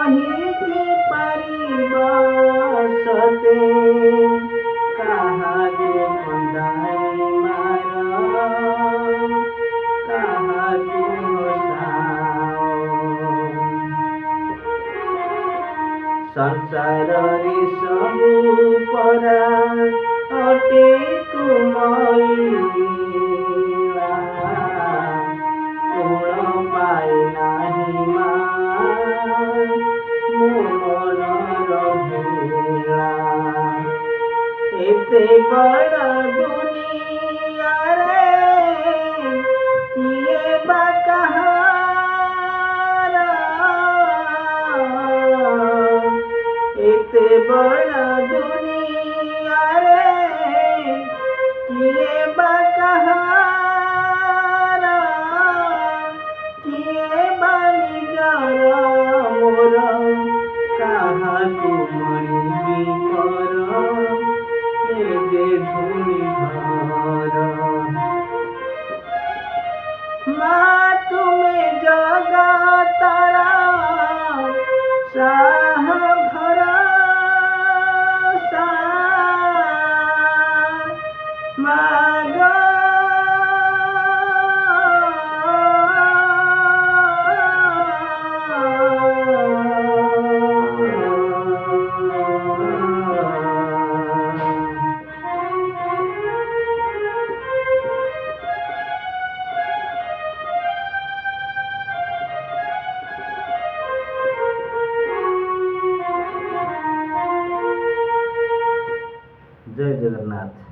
कहिकी पारिब सते काहाके कंदाई मार काहाके हसाओ संसार रे सबु परा अटे तुमईला कोण पाई नाही मोर रहिला एते बड़ दुनिया रे किए बा कहारा एते बड़ दुनिया रे किए बा कहारा किए बा निजर मोर काहाकु मणिबी कर ए जे धुनी घर माँ तुमे जगतरा साह भरोसा माग जय जगन्नाथ।